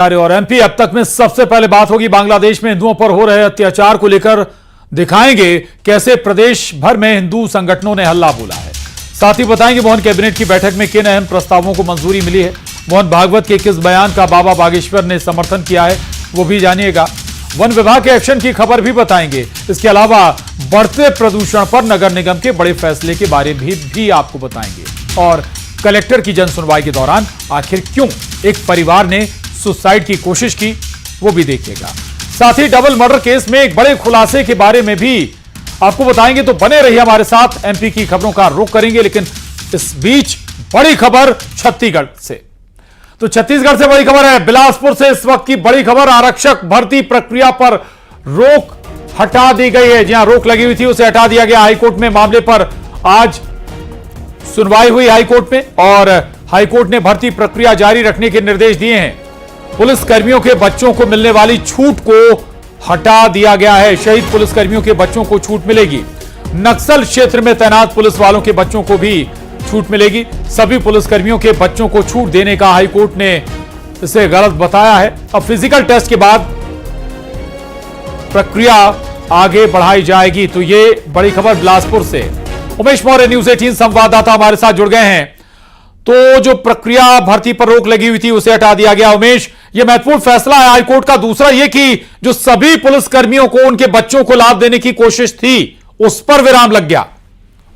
और एमपी अब तक में सबसे पहले बात होगी बांग्लादेश में हिंदुओं पर हो रहे अत्याचार को लेकर। दिखाएंगे कैसे प्रदेश भर में हिंदू संगठनों ने हल्ला बोला है। साथ ही बताएंगे मोहन कैबिनेट की बैठक में किन अहम प्रस्तावों को मंजूरी मिली है। मोहन भागवत के किस बयान का बाबा बागेश्वर ने समर्थन किया है वो भी जानिएगा। वन विभाग के एक्शन की खबर भी बताएंगे। इसके अलावा बढ़ते प्रदूषण पर नगर निगम के बड़े फैसले के बारे में भी आपको बताएंगे। और कलेक्टर की जन सुनवाई के दौरान आखिर क्यों एक परिवार ने सुसाइड की कोशिश की वो भी देखिएगा। साथ ही डबल मर्डर केस में एक बड़े खुलासे के बारे में भी आपको बताएंगे। तो बने रहिए हमारे साथ। एमपी की खबरों का रुख करेंगे, लेकिन इस बीच बड़ी खबर छत्तीसगढ़ से। तो छत्तीसगढ़ से बड़ी खबर है। बिलासपुर से इस वक्त की बड़ी खबर, आरक्षक भर्ती प्रक्रिया पर रोक हटा दी गई है। जहां रोक लगी हुई थी उसे हटा दिया गया। हाईकोर्ट में मामले पर आज सुनवाई हुई हाईकोर्ट में, और हाईकोर्ट ने भर्ती प्रक्रिया जारी रखने के निर्देश दिए हैं। पुलिस कर्मियों के बच्चों को मिलने वाली छूट को हटा दिया गया है। शहीद पुलिसकर्मियों के बच्चों को छूट मिलेगी। नक्सल क्षेत्र में तैनात पुलिस वालों के बच्चों को भी छूट मिलेगी। सभी पुलिसकर्मियों के बच्चों को छूट देने का हाईकोर्ट ने इसे गलत बताया है। अब फिजिकल टेस्ट के बाद प्रक्रिया आगे बढ़ाई जाएगी। तो ये बड़ी खबर बिलासपुर से। उमेश मौर्य न्यूज 18 संवाददाता हमारे साथ जुड़ गए हैं। तो जो प्रक्रिया भर्ती पर रोक लगी हुई थी उसे हटा दिया गया। उमेश, यह महत्वपूर्ण फैसला है हाईकोर्ट का। दूसरा यह कि जो सभी पुलिसकर्मियों को उनके बच्चों को लाभ देने की कोशिश थी उस पर विराम लग गया।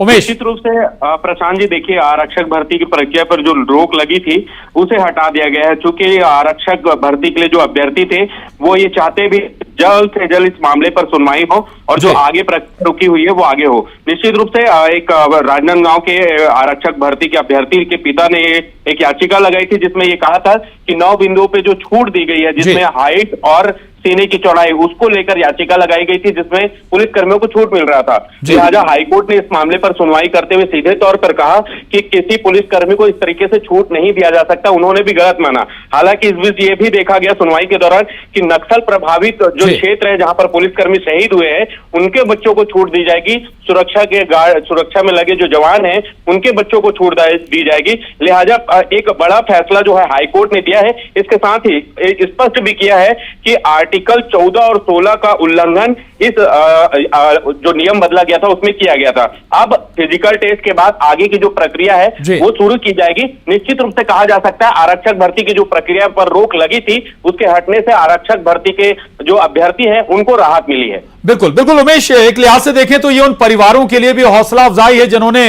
उमेश, निश्चित रूप से प्रशांत जी, देखिए, आरक्षक भर्ती की प्रक्रिया पर जो रोक लगी थी उसे हटा दिया गया है। चूंकि आरक्षक भर्ती के लिए जो अभ्यर्थी थे वो ये चाहते भी जल्द से जल्द इस मामले पर सुनवाई हो और जो आगे प्रक्रिया रुकी हुई है वो आगे हो। निश्चित रूप से एक राजनांदगांव के आरक्षक भर्ती के अभ्यर्थी के पिता ने एक याचिका लगाई थी जिसमें ये कहा था कि 9 बिंदुओं पे जो छूट दी गई है, जिसमें हाइट और सीने की चौड़ाई, उसको लेकर याचिका लगाई गई थी जिसमें पुलिस कर्मियों को छूट मिल रहा था। लिहाजा हाईकोर्ट ने इस मामले पर सुनवाई करते हुए सीधे तौर पर कहा कि किसी पुलिसकर्मी को इस तरीके से छूट नहीं दिया जा सकता। उन्होंने भी गलत माना। हालांकि इस बीच ये भी देखा गया सुनवाई के दौरान कि नक्सल प्रभावित जो क्षेत्र है जहां पर पुलिसकर्मी शहीद हुए हैं उनके बच्चों को छूट दी जाएगी। सुरक्षा में लगे जो जवान हैं उनके बच्चों को छूट दी जाएगी। लिहाजा एक बड़ा फैसला जो है हाईकोर्ट ने दिया है। इसके साथ ही स्पष्ट भी किया है कि आर्टिकल 14 और 16 का उल्लंघन इस जो नियम बदला गया था उसमें किया गया था। अब फिजिकल टेस्ट के बाद आगे की जो प्रक्रिया है वो शुरू की जाएगी। निश्चित रूप से कहा जा सकता है आरक्षक भर्ती की जो प्रक्रिया पर रोक लगी थी उसके हटने से आरक्षक भर्ती के जो अभ्यर्थी हैं उनको राहत मिली है। बिल्कुल बिल्कुल उमेश, एक लिहाज से देखें तो ये उन परिवारों के लिए भी हौसला अफजाई है जिन्होंने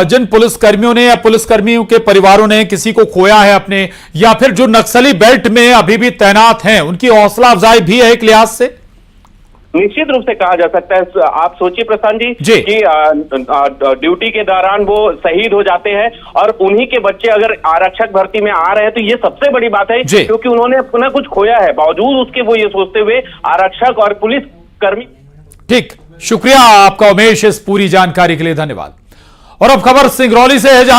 जिन पुलिसकर्मियों ने या पुलिसकर्मियों के परिवारों ने किसी को खोया है अपने, या फिर जो नक्सली बेल्ट में अभी भी तैनात हैं, उनकी हौसला अफजाई भी है एक लिहाज से। निश्चित रूप से कहा जा सकता है। आप सोचिए प्रशांत जी कि ड्यूटी के दौरान वो शहीद हो जाते हैं और उन्हीं के बच्चे अगर आरक्षक भर्ती में आ रहे हैं तो ये सबसे बड़ी बात है, क्योंकि उन्होंने अपना कुछ खोया है। बावजूद उसके वो ये सोचते हुए आरक्षक और पुलिस कर्मी। ठीक, शुक्रिया आपका उमेश इस पूरी जानकारी के लिए, धन्यवाद। और अब खबर सिंगरौली से है जहां